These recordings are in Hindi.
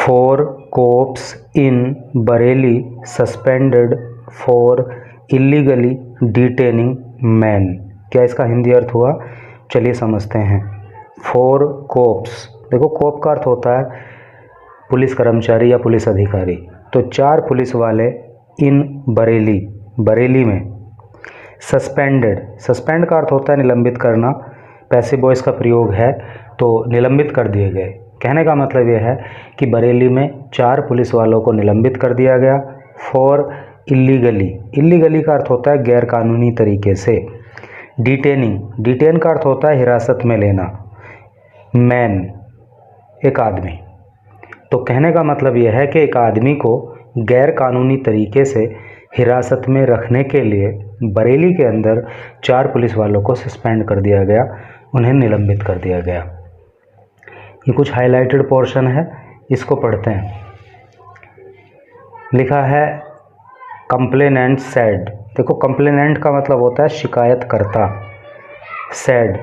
4 cops in Bareilly suspended for illegally detaining men। क्या इसका हिंदी अर्थ हुआ? चलिए समझते हैं। 4 cops, देखो कोप का अर्थ होता है पुलिस कर्मचारी या पुलिस अधिकारी। तो 4 पुलिस वाले इन बरेली, बरेली में सस्पेंडेड, सस्पेंड का अर्थ होता है निलंबित करना, पैसिव वॉइस का प्रयोग है तो निलंबित कर दिए गए। कहने का मतलब यह है कि बरेली में 4 पुलिस वालों को निलंबित कर दिया गया फॉर इलीगली। इलीगली का अर्थ होता है गैर कानूनी तरीके से। डिटेनिंग, डिटेन का अर्थ होता है हिरासत में लेना। मैन, एक आदमी। तो कहने का मतलब यह है कि एक आदमी को गैर कानूनी तरीके से हिरासत में रखने के लिए बरेली के अंदर 4 पुलिस वालों को सस्पेंड कर दिया गया, उन्हें निलंबित कर दिया गया। ये कुछ हाईलाइटेड पोर्शन है, इसको पढ़ते हैं। लिखा है कंप्लेनेंट सैड। देखो कंप्लेनेंट का मतलब होता है शिकायतकर्ता। सैड,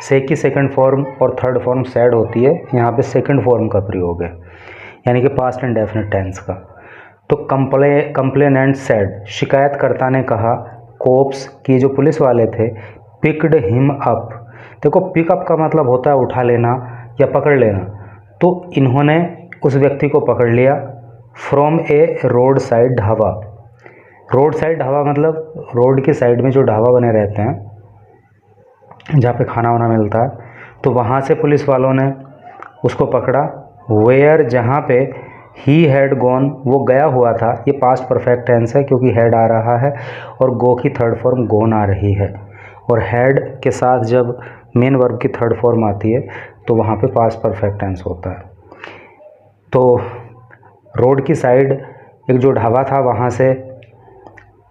से की सेकंड फॉर्म और थर्ड फॉर्म सैड होती है, यहाँ पे सेकंड फॉर्म का प्रयोग है, यानी कि पास्ट एंड डेफिनेट टेंस का। तो कंप्लेनेंट सैड, शिकायतकर्ता ने कहा कोप्स की जो पुलिस वाले थे पिक्ड हिम अप। देखो पिकअप का मतलब होता है उठा लेना या पकड़ लेना। तो इन्होंने उस व्यक्ति को पकड़ लिया from A road side dhaba. Road side dhaba मतलब रोड की साइड में जो ढाबा बने रहते हैं जहाँ पे खाना वाना मिलता है, तो वहाँ से पुलिस वालों ने उसको पकड़ा। वेयर, जहाँ पे ही हैड गॉन, वो गया हुआ था। ये पास्ट परफेक्ट टेंस है क्योंकि हैड आ रहा है और गो की थर्ड फॉर्म गोन आ रही है, और हैड के साथ जब मेन वर्ब की थर्ड फॉर्म आती है तो वहाँ पे पास्ट परफेक्ट टेंस होता है। तो रोड की साइड एक जो ढाबा था वहाँ से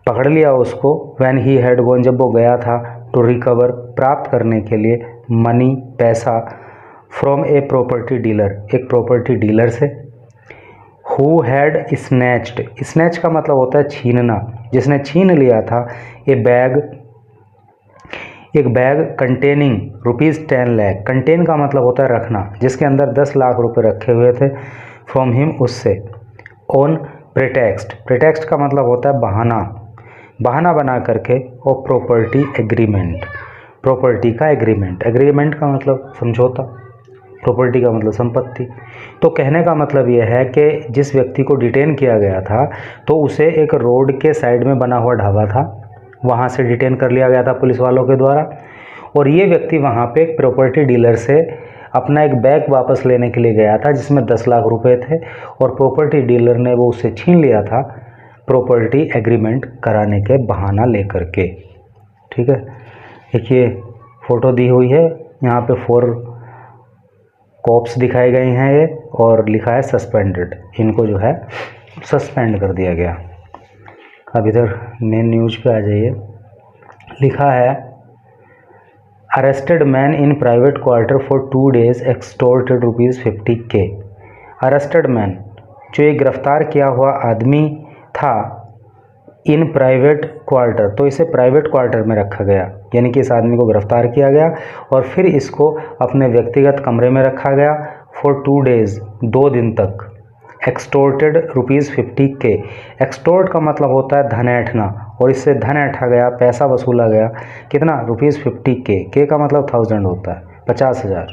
पकड़ लिया उसको। व्हेन ही हैड गॉन, जब वो गया था, टू रिकवर, प्राप्त करने के लिए, मनी, पैसा, फ्रॉम ए प्रॉपर्टी डीलर, एक प्रॉपर्टी डीलर से। हु हैड स्नैच्ड, स्नैच का मतलब होता है छीनना, जिसने छीन लिया था। ए बैग, एक बैग कंटेनिंग ₹10 लाख, कंटेन का मतलब होता है रखना, जिसके अंदर 10 लाख रुपए रखे हुए थे। फ्रॉम हिम, उससे। ऑन प्रेटेक्स्ट, प्रेटेक्स्ट का मतलब होता है बहाना, बहाना बना करके। और प्रॉपर्टी एग्रीमेंट, प्रॉपर्टी का एग्रीमेंट, एग्रीमेंट का मतलब समझौता, प्रॉपर्टी का मतलब संपत्ति। तो कहने का मतलब यह है कि जिस व्यक्ति को डिटेन किया गया था तो उसे एक रोड के साइड में बना हुआ ढाबा था, वहाँ से डिटेन कर लिया गया था पुलिस वालों के द्वारा। और ये व्यक्ति वहाँ पे एक प्रॉपर्टी डीलर से अपना एक बैग वापस लेने के लिए गया था जिसमें 10 लाख रुपए थे, और प्रॉपर्टी डीलर ने वो उससे छीन लिया था प्रॉपर्टी एग्रीमेंट कराने के बहाना लेकर के। ठीक है, देखिए फ़ोटो दी हुई है, यहाँ पे 4 कॉप्स दिखाए गए हैं ये, और लिखा है सस्पेंडेड, इनको जो है सस्पेंड कर दिया गया। अब इधर मेन न्यूज पे आ जाइए। लिखा है arrested man in private quarter for 2 days एक्सटोर्टेड ₹50K। Arrested man, जो एक गिरफ्तार किया हुआ आदमी था, इन प्राइवेट क्वार्टर, तो इसे प्राइवेट क्वार्टर में रखा गया, यानी कि इस आदमी को गिरफ्तार किया गया और फिर इसको अपने व्यक्तिगत कमरे में रखा गया फॉर 2 days, 2 दिन तक। एक्सटोर्टेड ₹50K, एक्सटोर्ट का मतलब होता है धन ऐंठना, और इससे धन ऐंठा गया, पैसा वसूला गया। कितना? ₹50K, के का मतलब 1000 होता है, 50,000।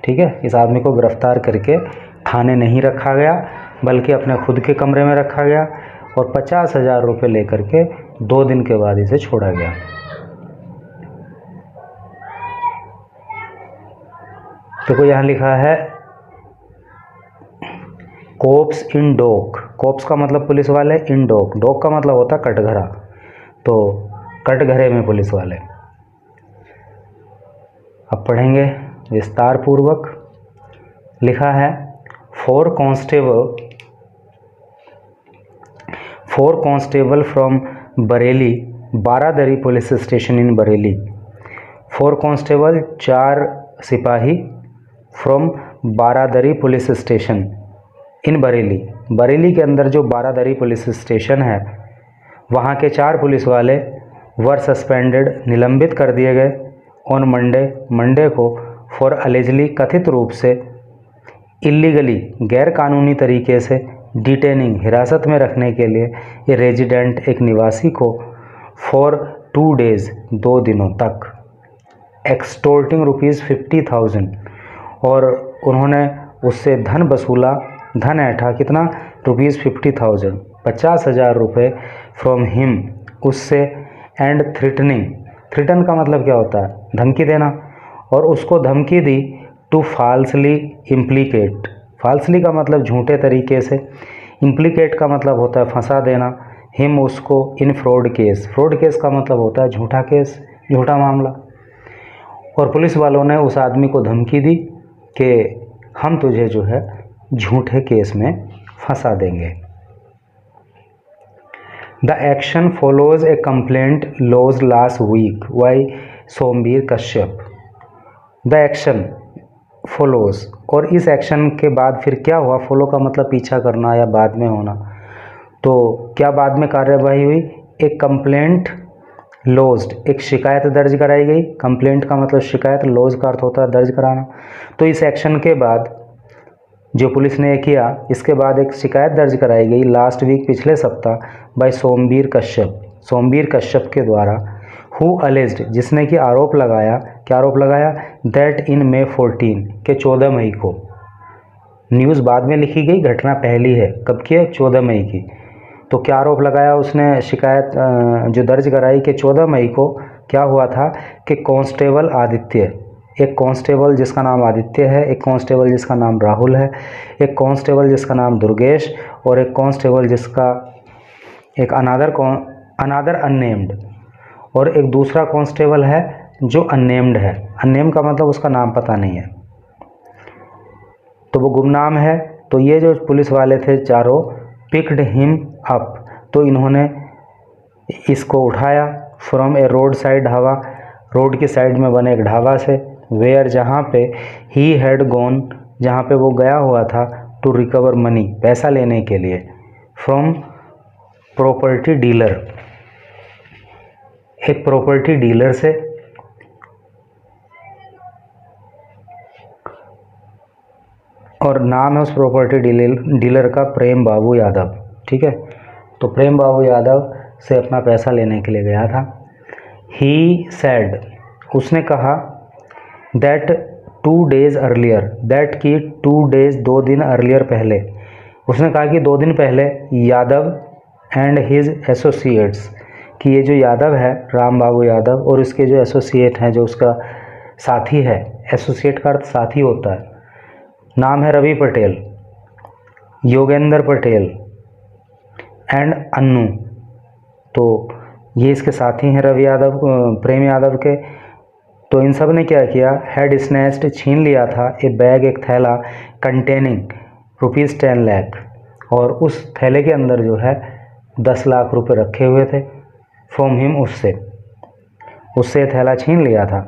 ठीक है, इस आदमी को गिरफ्तार करके थाने नहीं रखा गया बल्कि अपने खुद के कमरे में रखा गया, और 50,000 रुपये लेकर के 2 दिन के बाद इसे छोड़ा गया। देखो यहाँ लिखा है कोप्स इन डॉक, कोप्स का मतलब पुलिस वाले, इन डॉक, डॉक का मतलब होता है कटघरा, तो कटघरे में पुलिस वाले। अब पढ़ेंगे विस्तार पूर्वक। लिखा है 4 constable from Bareilly, Baradari police station in Bareilly. 4 constable, 4 सिपाही, फ्रॉम बारादरी पुलिस स्टेशन इन बरेली, बरेली के अंदर जो बारादरी पुलिस स्टेशन है वहाँ के 4 पुलिस वाले वर सस्पेंडेड, निलंबित कर दिए गए। ऑन मंडे, मंडे को, फॉर अलेजली, कथित रूप से, इल्लीगली गैर कानूनी तरीके से, डिटेनिंग हिरासत में रखने के लिए, ए रेजिडेंट एक निवासी को, फॉर 2 डेज 2 दिनों तक, एक्सटोर्टिंग ₹50,000 और उन्होंने उससे धन वसूला, धन ऐठा कितना ₹50,000 50,000 रुपये फ्रॉम हिम उससे, एंड थ्रेटनिंग, थ्रेटन का मतलब क्या होता है धमकी देना, और उसको धमकी दी टू फाल्सली इम्प्लीकेट, फाल्सली का मतलब झूठे तरीके से, इम्प्लीकेट का मतलब होता है फंसा देना, हिम उसको इन फ्रॉड केस, फ्रॉड केस का मतलब होता है झूठा केस, झूठा मामला, और पुलिस वालों ने उस आदमी को धमकी दी कि हम तुझे जो है झूठे केस में फंसा देंगे। The action follows a complaint lodged last week by Somvir Kashyap. The action follows, और इस एक्शन के बाद फिर क्या हुआ, फॉलो का मतलब पीछा करना या बाद में होना, तो क्या बाद में कार्यवाही हुई, एक कंप्लेंट लॉज्ड, एक शिकायत दर्ज कराई गई, कंप्लेंट का मतलब शिकायत, लॉज का अर्थ होता है दर्ज कराना, तो इस एक्शन के बाद जो पुलिस ने किया, इसके बाद एक शिकायत दर्ज कराई गई लास्ट वीक पिछले सप्ताह बाय सोमवीर कश्यप, सोमवीर कश्यप के द्वारा, हु अलेज्ड जिसने कि आरोप लगाया, क्या आरोप लगाया, दैट इन May 14 के 14 मई को, न्यूज़ बाद में लिखी गई, घटना पहली है, कब की है 14 मई की, तो क्या आरोप लगाया उसने, शिकायत जो दर्ज कराई कि 14 मई को क्या हुआ था कि कांस्टेबल आदित्य, एक कांस्टेबल जिसका नाम आदित्य है, एक कांस्टेबल जिसका नाम राहुल है, एक कांस्टेबल जिसका नाम दुर्गेश, और एक कांस्टेबल जिसका एक अनादर अननेम्ड, और एक दूसरा कांस्टेबल है जो अननेम्ड है, अननेम्ड का मतलब उसका नाम पता नहीं है, तो वो गुमनाम है। तो ये जो पुलिस वाले थे चारों, पिक्ड हिम अप, तो इन्होंने इसको उठाया from A road side dhaba, road की साइड में बने एक ढाबा से, वेयर जहाँ पे ही हैड गॉन, जहाँ पे वो गया हुआ था, टू रिकवर मनी, पैसा लेने के लिए, फ्रॉम प्रॉपर्टी डीलर, एक प्रॉपर्टी डीलर से, और नाम है उस प्रॉपर्टी डीलर का प्रेम बाबू यादव, ठीक है, तो प्रेम बाबू यादव से अपना पैसा लेने के लिए गया था। ही सैड, उसने कहा, दैट 2 days अर्लियर, दैट की 2 days 2 दिन अर्लियर पहले, उसने कहा कि 2 दिन पहले यादव एंड हिज एसोसिएट्स, कि ये जो यादव है राम बाबू यादव और उसके जो एसोसिएट हैं, जो उसका साथी है, एसोसिएट का अर्थ साथी होता है, नाम है रवि पटेल, योगेंद्र पटेल एंड अन्नू, तो ये इसके साथी हैं रवि यादव, प्रेम यादव के, तो इन सब ने क्या किया, हैड स्नैच्ड, छीन लिया था, ए बैग, एक थैला, कंटेनिंग ₹10 लाख, और उस थैले के अंदर जो है 10 लाख रुपए रखे हुए थे, फ्रॉम हिम उससे थैला छीन लिया था,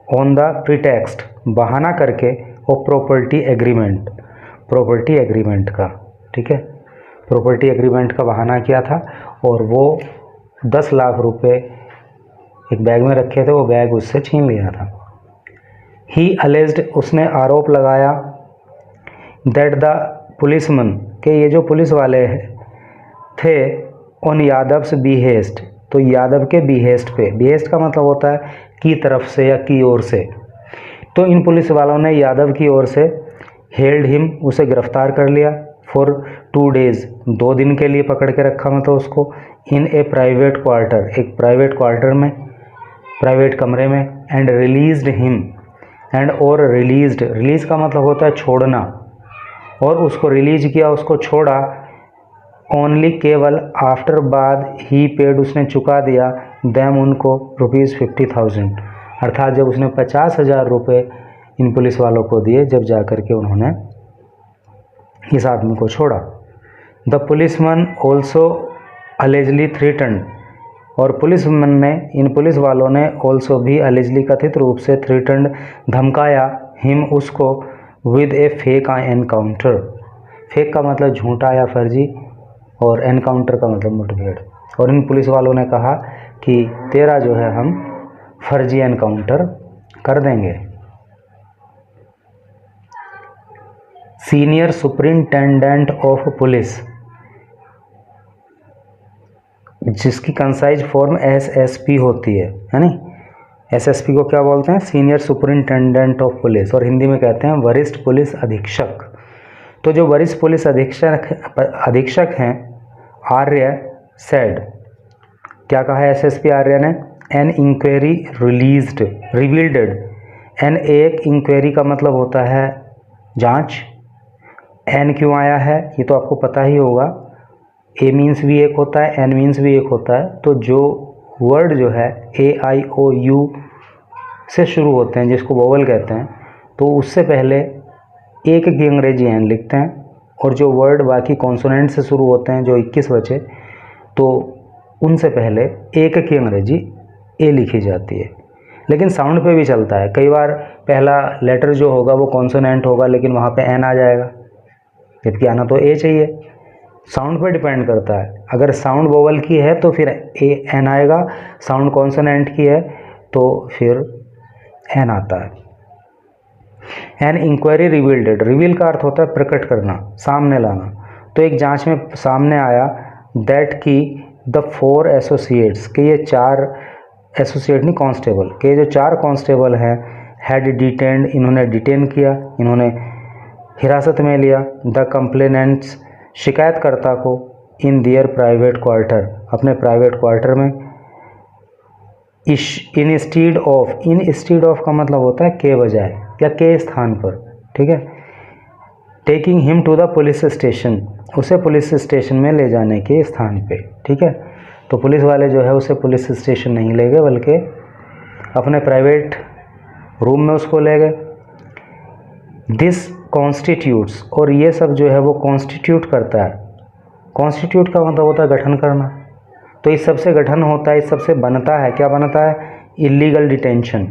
ऑन द प्रीटेक्स्ट, बहाना करके, और प्रॉपर्टी एग्रीमेंट का, ठीक है, प्रॉपर्टी एग्रीमेंट का बहाना किया था, और वो 10 लाख रुपए एक बैग में रखे थे, वो बैग उससे छीन लिया था। ही अलेज्ड, उसने आरोप लगाया, दैट द पुलिसमैन, के ये जो पुलिस वाले थे, ऑन यादव्स बिहेस्ट, तो यादव के बिहेस्ट पे, बिहेस्ट का मतलब होता है की तरफ से या की ओर से, तो इन पुलिस वालों ने यादव की ओर से हेल्ड हिम, उसे गिरफ्तार कर लिया, फॉर 2 days 2 दिन के लिए पकड़ के रखा, मतलब उसको, इन ए प्राइवेट क्वार्टर, एक प्राइवेट क्वार्टर में, प्राइवेट कमरे में, एंड रिलीज्ड हिम, एंड और रिलीज्ड, रिलीज का मतलब होता है छोड़ना, और उसको रिलीज किया, उसको छोड़ा, ओनली केवल, आफ्टर बाद ही पेड, उसने चुका दिया, दैम उनको ₹50,000, अर्थात जब उसने 50,000 रुपये इन पुलिस वालों को दिए, जब जा कर के उन्होंने इस आदमी को छोड़ा। The policeman also allegedly threatened, और पुलिसमैन ने, इन पुलिस वालों ने, ऑल्सो भी, अलेजली कथित रूप से, थ्रेटन्ड धमकाया, हिम उसको, with A fake encounter, fake का मतलब झूठा या फर्जी, और एनकाउंटर का मतलब मुठभेड़, और इन पुलिस वालों ने कहा कि तेरा जो है हम फर्जी एनकाउंटर कर देंगे। सीनियर सुपरिंटेंडेंट ऑफ पुलिस, जिसकी कंसाइज फॉर्म SSP होती है नी। SSP को क्या बोलते हैं? सीनियर सुपरिंटेंडेंट ऑफ पुलिस, और हिंदी में कहते हैं वरिष्ठ पुलिस अधीक्षक। तो जो वरिष्ठ पुलिस अधीक्षक हैं आर्य सेड, क्या कहा है SSP आर्य ने? An inquiry revealed. एन एक इंक्वायरी का मतलब होता है जांच। एन क्यों आया है ये तो आपको पता ही होगा। ए मीन्स भी एक होता है, एन मीन्स भी एक होता है। तो जो वर्ड जो है AIOU से शुरू होते हैं, जिसको वोवल कहते हैं, तो उससे पहले एक की अंग्रेजी एन लिखते हैं, और जो वर्ड बाकी कॉन्सोनेंट से शुरू होते हैं जो 21 बचे, तो उनसे पहले एक की अंग्रेजी ए लिखी जाती है। लेकिन साउंड पे भी चलता है, कई बार पहला लेटर जो होगा वो कॉन्सोनेंट होगा लेकिन वहाँ पे एन आ जाएगा, जबकि आना तो ए चाहिए। साउंड पे डिपेंड करता है। अगर साउंड वोवल की है तो फिर एन आएगा, साउंड कॉन्सोनेंट की है तो फिर एन आता है। एन इंक्वायरी रिवील्ड, रिवील का अर्थ होता है प्रकट करना, सामने लाना। तो एक जांच में सामने आया दैट की द 4 एसोसिएट्स, के ये 4 एसोसिएट नहीं कांस्टेबल, के जो 4 कांस्टेबल हैं हैड डिटेन्ड, इन्होंने डिटेन किया, इन्होंने हिरासत में लिया द कंप्लेनेंट्स, शिकायतकर्ता को, इन दियर प्राइवेट क्वार्टर, अपने प्राइवेट क्वार्टर में। इंस्टीड ऑफ का मतलब होता है के बजाय या के स्थान पर, ठीक है। Taking him to the police station, उसे पुलिस स्टेशन में ले जाने के स्थान पे, ठीक है। तो पुलिस वाले जो है उसे पुलिस स्टेशन नहीं ले गए बल्कि अपने प्राइवेट रूम में उसको ले गए। दिस कॉन्स्टिट्यूट्स, और ये सब जो है वो कॉन्स्टिट्यूट करता है। कॉन्स्टिट्यूट का मतलब होता है गठन करना। तो इस सब से गठन होता है, इस सब से बनता है, क्या बनता है? Illegal detention.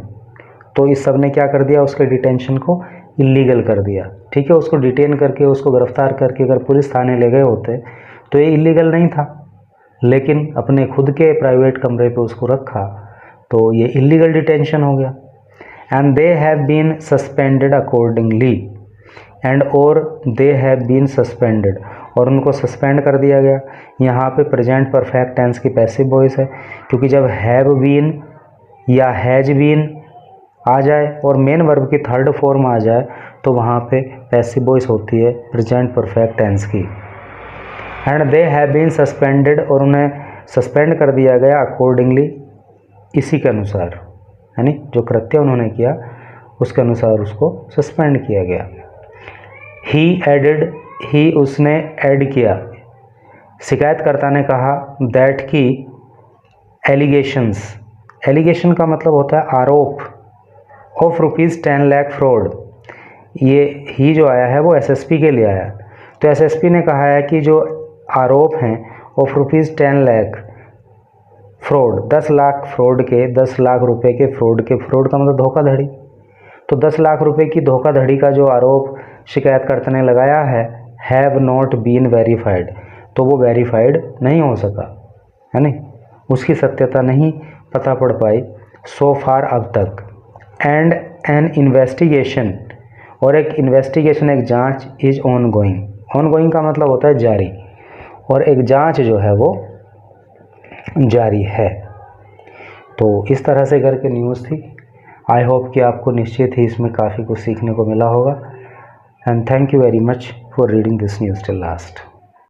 तो इस सब ने क्या कर दिया? उसके डिटेंशन को इलीगल कर दिया, ठीक है। उसको डिटेन करके, उसको गिरफ्तार करके अगर पुलिस थाने ले गए होते तो ये इलीगल नहीं था, लेकिन अपने खुद के प्राइवेट कमरे पे उसको रखा तो ये इलीगल डिटेंशन हो गया। And they have been suspended accordingly, and और दे हैव बीन सस्पेंडेड, और उनको सस्पेंड कर दिया गया। यहाँ पे प्रेजेंट परफेक्ट टेंस की पैसिव वॉइस है, क्योंकि जब हैव बीन या हैज बीन आ जाए और मेन वर्ब की थर्ड फॉर्म आ जाए तो वहाँ पे पैसिव वॉइस होती है प्रेजेंट परफेक्ट टेंस की। And they have been suspended, और उन्हें सस्पेंड कर दिया गया अकॉर्डिंगली, इसी के अनुसार, यानी जो कृत्य उन्होंने किया उसके अनुसार उसको सस्पेंड किया गया। ही एडेड, ही उसने ऐड किया। शिकायतकर्ता ने कहा दैट की एलिगेशंस, एलिगेशन का मतलब होता है आरोप, ऑफ ₹10 लाख फ्रॉड। ये ही जो आया है वो SSP के लिए आया। तो SSP ने कहा है कि जो आरोप हैं of ₹10 lakh fraud, 10 lakh fraud के, 10 लाख रुपए के फ्रॉड के, फ्रॉड का मतलब धोखाधड़ी। तो 10 लाख रुपए की धोखाधड़ी का जो आरोप शिकायतकर्ता ने लगाया हैव नॉट बीन वेरीफाइड, तो वो वेरीफाइड नहीं हो सका, है नहीं, उसकी सत्यता नहीं पता पड़ पाई सो फार अब तक। एंड एन इन्वेस्टिगेशन, और एक इन्वेस्टिगेशन, एक जांच इज ऑन गोइंग का मतलब होता है जारी, और एक जांच जो है वो जारी है। तो इस तरह से करके न्यूज़ थी। आई होप कि आपको निश्चित ही इसमें काफ़ी कुछ सीखने को मिला होगा। And thank you very much for reading this news till last.